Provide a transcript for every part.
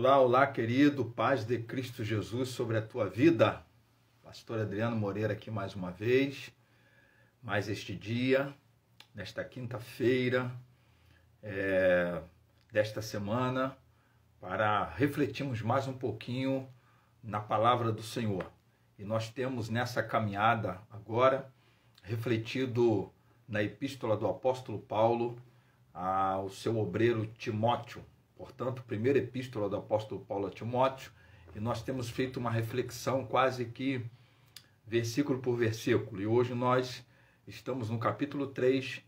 Olá, olá, querido, paz de Cristo Jesus sobre a tua vida. Pastor Adriano Moreira aqui mais uma vez, mais este dia, nesta quinta-feira desta semana, para refletirmos mais um pouquinho na palavra do Senhor. E nós temos nessa caminhada agora refletido na epístola do apóstolo Paulo ao seu obreiro Timóteo. Portanto, primeira epístola do apóstolo Paulo a Timóteo, e nós temos feito uma reflexão quase que versículo por versículo. E hoje nós estamos no capítulo 3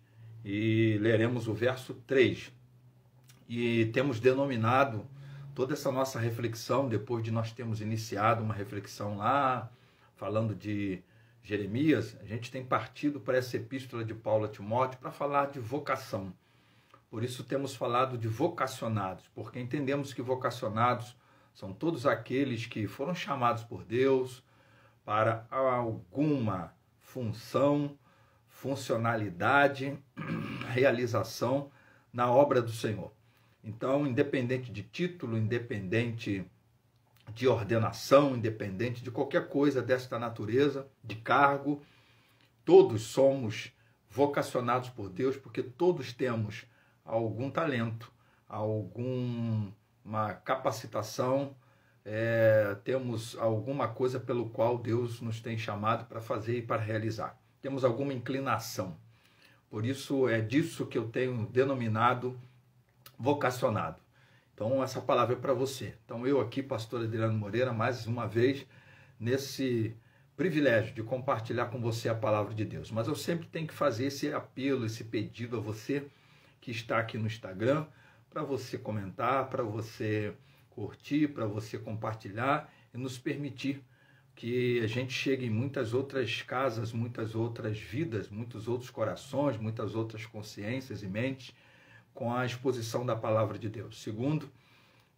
e leremos o verso 3. E temos denominado toda essa nossa reflexão, depois de nós termos iniciado uma reflexão lá, falando de Jeremias, a gente tem partido para essa epístola de Paulo a Timóteo para falar de vocação. Por isso temos falado de vocacionados, porque entendemos que vocacionados são todos aqueles que foram chamados por Deus para alguma função, funcionalidade, realização na obra do Senhor. Então, independente de título, independente de ordenação, independente de qualquer coisa desta natureza, de cargo, todos somos vocacionados por Deus, porque todos temos algum talento, alguma capacitação, temos alguma coisa pelo qual Deus nos tem chamado para fazer e para realizar. Temos alguma inclinação. Por isso é disso que eu tenho denominado vocacionado. Então essa palavra é para você. Então eu aqui, pastor Adriano Moreira, mais uma vez, nesse privilégio de compartilhar com você a palavra de Deus. Mas eu sempre tenho que fazer esse apelo, esse pedido a você que está aqui no Instagram, para você comentar, para você curtir, para você compartilhar e nos permitir que a gente chegue em muitas outras casas, muitas outras vidas, muitos outros corações, muitas outras consciências e mentes com a exposição da palavra de Deus. Segundo,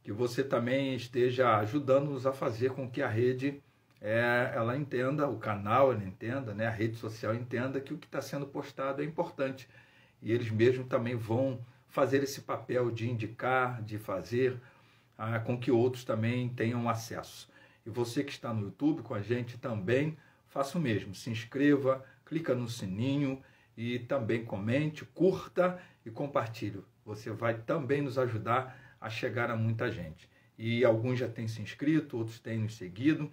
que você também esteja ajudando-nos a fazer com que a rede ela entenda, o canal ela entenda, né, a rede social entenda que o que está sendo postado é importante. E eles mesmos também vão fazer esse papel de indicar, de fazer com que outros também tenham acesso. E você que está no YouTube com a gente também, faça o mesmo. Se inscreva, clica no sininho e também comente, curta e compartilhe. Você vai também nos ajudar a chegar a muita gente. E alguns já têm se inscrito, outros têm nos seguido.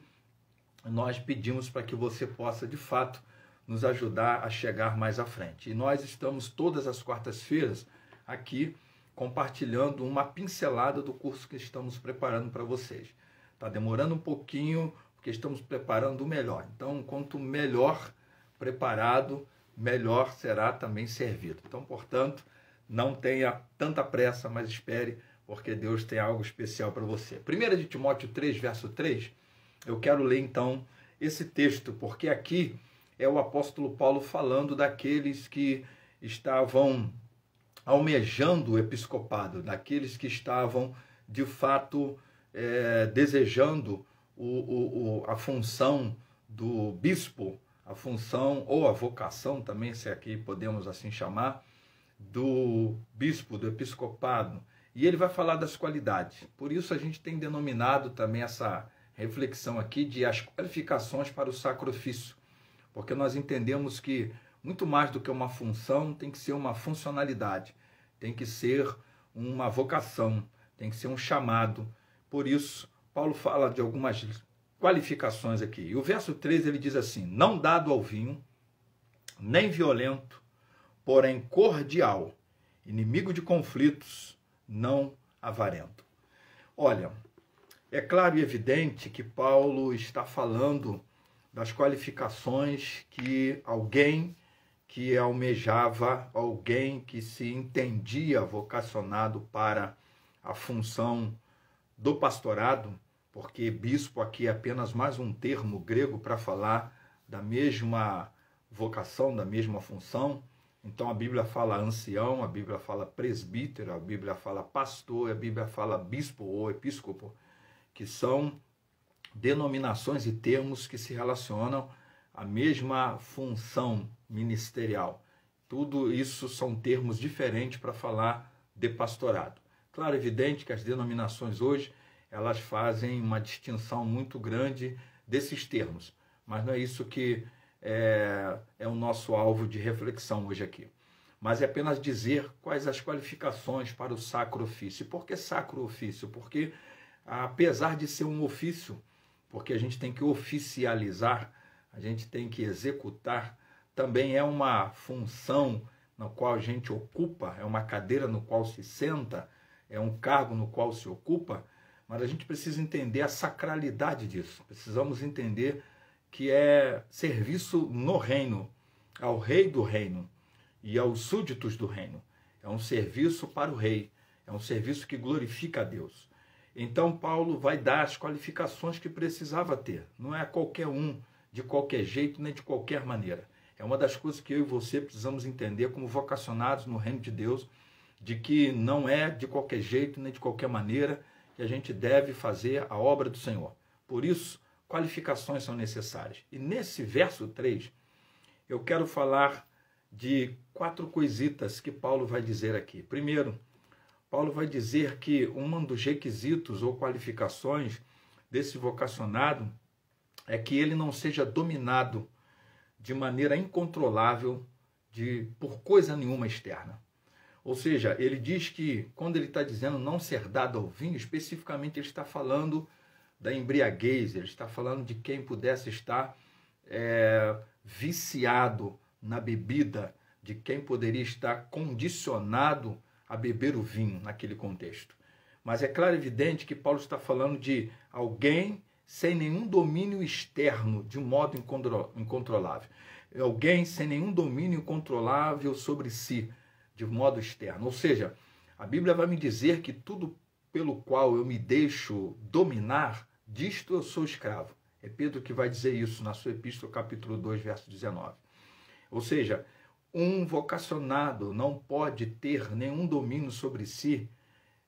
Nós pedimos para que você possa, de fato, nos ajudar a chegar mais à frente. E nós estamos todas as quartas-feiras aqui compartilhando uma pincelada do curso que estamos preparando para vocês. Está demorando um pouquinho, porque estamos preparando o melhor. Então, quanto melhor preparado, melhor será também servido. Então, portanto, não tenha tanta pressa, mas espere, porque Deus tem algo especial para você. 1 de Timóteo 3, verso 3, eu quero ler então esse texto, porque aqui é o apóstolo Paulo falando daqueles que estavam almejando o episcopado, daqueles que estavam, de fato, desejando a função do bispo, a função, ou a vocação também, se aqui podemos assim chamar, do bispo, do episcopado. E ele vai falar das qualidades. Por isso a gente tem denominado também essa reflexão aqui de as qualificações para o sacro ofício. Porque nós entendemos que muito mais do que uma função, tem que ser uma funcionalidade, tem que ser uma vocação, tem que ser um chamado. Por isso, Paulo fala de algumas qualificações aqui. E o verso 3 ele diz assim: não dado ao vinho, nem violento, porém cordial, inimigo de conflitos, não avarento. Olha, é claro e evidente que Paulo está falando das qualificações que alguém que almejava, alguém que se entendia vocacionado para a função do pastorado, porque bispo aqui é apenas mais um termo grego para falar da mesma vocação, da mesma função. Então a Bíblia fala ancião, a Bíblia fala presbítero, a Bíblia fala pastor, a Bíblia fala bispo ou episcopo, que são denominações e termos que se relacionam à mesma função ministerial. Tudo isso são termos diferentes para falar de pastorado. Claro, é evidente que as denominações hoje, elas fazem uma distinção muito grande desses termos. Mas não é isso que é o nosso alvo de reflexão hoje aqui. Mas é apenas dizer quais as qualificações para o sacro ofício. Por que sacro ofício? Porque, apesar de ser um ofício, porque a gente tem que oficializar, a gente tem que executar, também é uma função na qual a gente ocupa, é uma cadeira no qual se senta, é um cargo no qual se ocupa, mas a gente precisa entender a sacralidade disso. Precisamos entender que é serviço no reino, ao rei do reino e aos súditos do reino. É um serviço para o rei, é um serviço que glorifica a Deus. Então Paulo vai dar as qualificações que precisava ter. Não é qualquer um, de qualquer jeito, nem de qualquer maneira. É uma das coisas que eu e você precisamos entender como vocacionados no reino de Deus, de que não é de qualquer jeito, nem de qualquer maneira que a gente deve fazer a obra do Senhor. Por isso, qualificações são necessárias. E nesse verso 3, eu quero falar de 4 coisitas que Paulo vai dizer aqui. Primeiro, Paulo vai dizer que um dos requisitos ou qualificações desse vocacionado é que ele não seja dominado de maneira incontrolável por coisa nenhuma externa. Ou seja, ele diz que, quando ele está dizendo não ser dado ao vinho, especificamente ele está falando da embriaguez, ele está falando de quem pudesse estar viciado na bebida, de quem poderia estar condicionado a beber o vinho naquele contexto. Mas é claro e evidente que Paulo está falando de alguém sem nenhum domínio externo, de um modo incontrolável. Alguém sem nenhum domínio controlável sobre si, de modo externo. Ou seja, a Bíblia vai me dizer que tudo pelo qual eu me deixo dominar, disto eu sou escravo. É Pedro que vai dizer isso na sua epístola, capítulo 2, verso 19. Ou seja, um vocacionado não pode ter nenhum domínio sobre si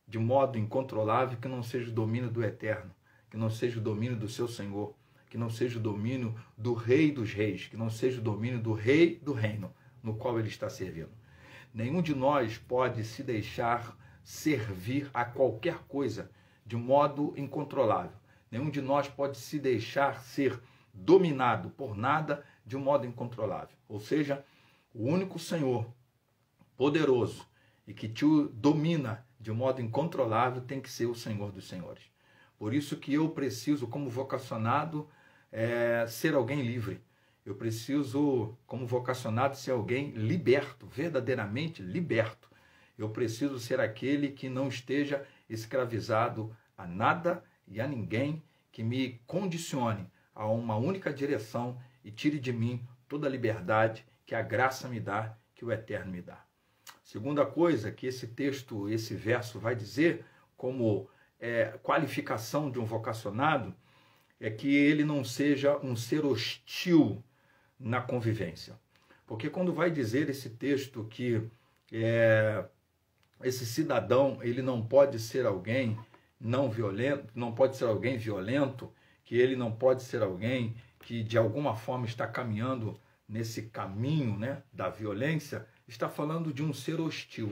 de modo incontrolável que não seja o domínio do Eterno, que não seja o domínio do seu Senhor, que não seja o domínio do Rei dos Reis, que não seja o domínio do Rei do Reino no qual ele está servindo. Nenhum de nós pode se deixar servir a qualquer coisa de modo incontrolável. Nenhum de nós pode se deixar ser dominado por nada de um modo incontrolável. Ou seja, o único Senhor poderoso e que te domina de um modo incontrolável tem que ser o Senhor dos Senhores. Por isso que eu preciso, como vocacionado, ser alguém livre. Eu preciso, como vocacionado, ser alguém liberto, verdadeiramente liberto. Eu preciso ser aquele que não esteja escravizado a nada e a ninguém que me condicione a uma única direção e tire de mim toda a liberdade que a graça me dá, que o Eterno me dá. Segunda coisa que esse texto, esse verso vai dizer como qualificação de um vocacionado é que ele não seja um ser hostil na convivência. Porque quando vai dizer esse texto que esse cidadão ele não pode ser alguém não violento, não pode ser alguém violento, que ele não pode ser alguém que de alguma forma está caminhando nesse caminho, né, da violência, está falando de um ser hostil,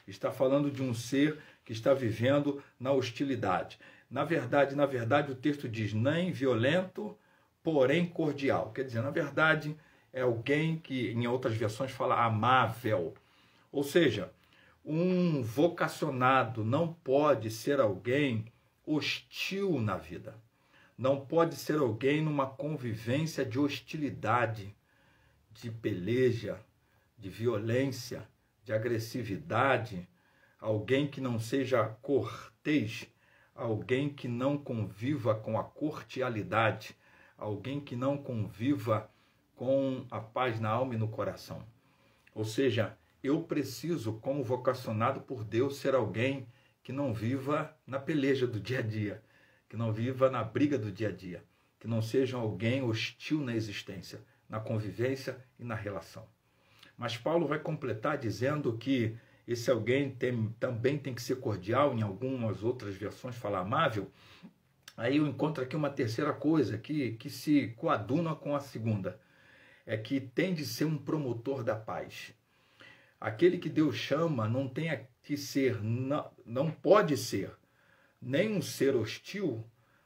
está falando de um ser que está vivendo na hostilidade. Na verdade, o texto diz nem violento, porém cordial. Quer dizer, na verdade, é alguém que, em outras versões, fala amável. Ou seja, um vocacionado não pode ser alguém hostil na vida. Não pode ser alguém numa convivência de hostilidade, de peleja, de violência, de agressividade. Alguém que não seja cortês, alguém que não conviva com a cordialidade, alguém que não conviva com a paz na alma e no coração. Ou seja, eu preciso, como vocacionado por Deus, ser alguém que não viva na peleja do dia a dia, que não viva na briga do dia a dia, que não seja alguém hostil na existência, na convivência e na relação. Mas Paulo vai completar dizendo que esse alguém também tem que ser cordial, em algumas outras versões fala amável. Aí eu encontro aqui uma terceira coisa que se coaduna com a segunda, é que tem de ser um promotor da paz. Aquele que Deus chama não tem que ser, não pode ser, nem um ser hostil,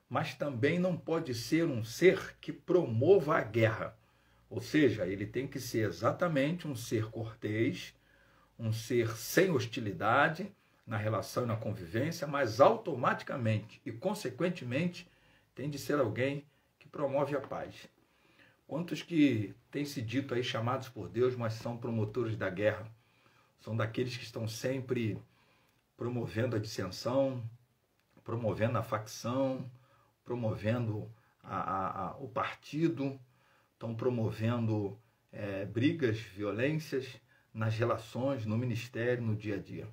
mas também não pode ser um ser que promova a guerra. Ou seja, ele tem que ser exatamente um ser cortês, um ser sem hostilidade na relação e na convivência, mas automaticamente e consequentemente tem de ser alguém que promove a paz. Quantos que têm se dito aí chamados por Deus, mas são promotores da guerra? São daqueles que estão sempre promovendo a dissensão, promovendo a facção, promovendo o partido, estão promovendo brigas, violências nas relações, no ministério, no dia a dia.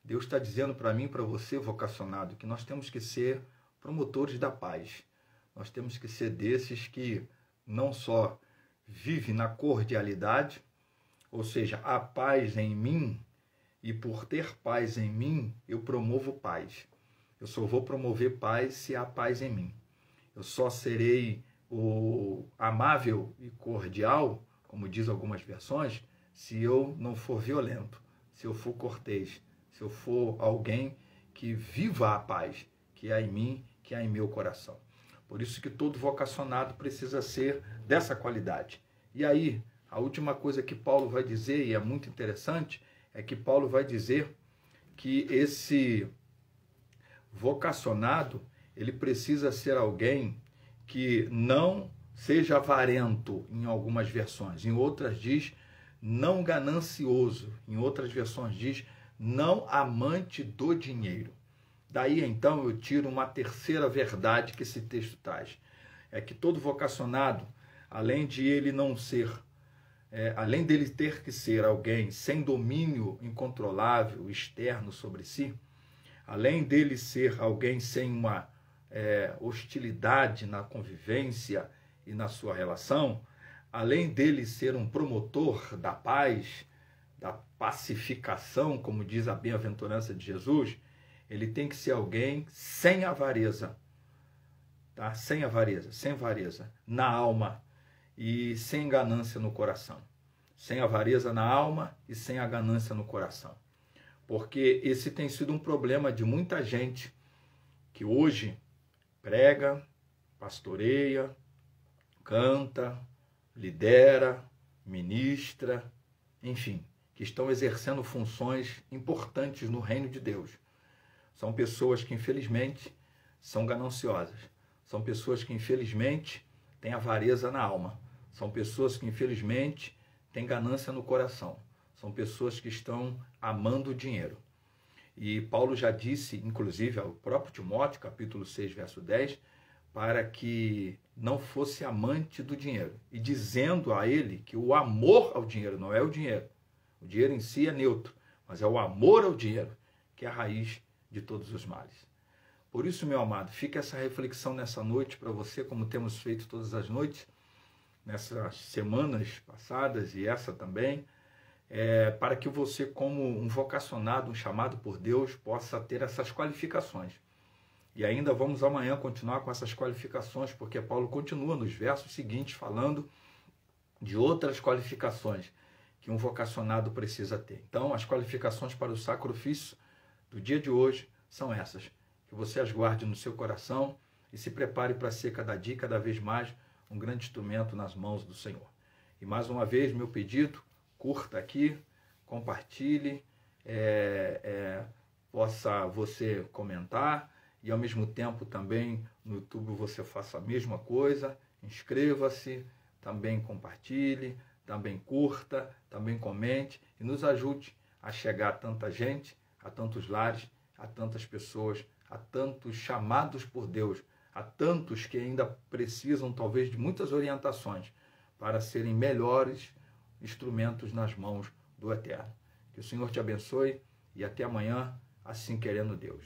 Deus está dizendo para mim, para você, vocacionado, que nós temos que ser promotores da paz. Nós temos que ser desses que não só vivem na cordialidade, ou seja, há paz em mim, e por ter paz em mim, eu promovo paz. Eu só vou promover paz se há paz em mim. Eu só serei o amável e cordial, como diz algumas versões, se eu não for violento, se eu for cortês, se eu for alguém que viva a paz, que há em mim, que há em meu coração. Por isso que todo vocacionado precisa ser dessa qualidade. E aí, a última coisa que Paulo vai dizer, e é muito interessante, é que Paulo vai dizer que esse vocacionado, ele precisa ser alguém que não seja avarento, em algumas versões. Em outras diz, não ganancioso. Em outras versões diz, não amante do dinheiro. Daí, então, eu tiro uma terceira verdade que esse texto traz. É que todo vocacionado, além de ele não ser, além dele ter que ser alguém sem domínio incontrolável, externo sobre si, além dele ser alguém sem uma hostilidade na convivência e na sua relação, além dele ser um promotor da paz, da pacificação, como diz a bem-aventurança de Jesus, ele tem que ser alguém sem avareza, tá? Sem avareza na alma e sem ganância no coração. Sem avareza na alma e sem a ganância no coração. Porque esse tem sido um problema de muita gente que hoje prega, pastoreia, canta, lidera, ministra, enfim, que estão exercendo funções importantes no reino de Deus. São pessoas que, infelizmente, são gananciosas. São pessoas que, infelizmente, têm avareza na alma. São pessoas que, infelizmente, têm ganância no coração. São pessoas que estão amando o dinheiro. E Paulo já disse, inclusive, ao próprio Timóteo, capítulo 6, verso 10, para que não fosse amante do dinheiro. E dizendo a ele que o amor ao dinheiro não é o dinheiro. O dinheiro em si é neutro, mas é o amor ao dinheiro que é a raiz de todos os males. Por isso, meu amado, fica essa reflexão nessa noite para você, como temos feito todas as noites, nessas semanas passadas e essa também, para que você, como um vocacionado, um chamado por Deus, possa ter essas qualificações. E ainda vamos amanhã continuar com essas qualificações, porque Paulo continua nos versos seguintes falando de outras qualificações que um vocacionado precisa ter. Então, as qualificações para o sacro ofício do dia de hoje são essas. Que você as guarde no seu coração e se prepare para ser cada dia, cada vez mais, um grande instrumento nas mãos do Senhor. E mais uma vez, meu pedido, curta aqui, compartilhe, possa você comentar e ao mesmo tempo também no YouTube você faça a mesma coisa, inscreva-se, também compartilhe, também curta, também comente e nos ajude a chegar a tanta gente, a tantos lares, a tantas pessoas, a tantos chamados por Deus, a tantos que ainda precisam talvez de muitas orientações para serem melhores instrumentos nas mãos do Eterno. Que o Senhor te abençoe e até amanhã, assim querendo Deus.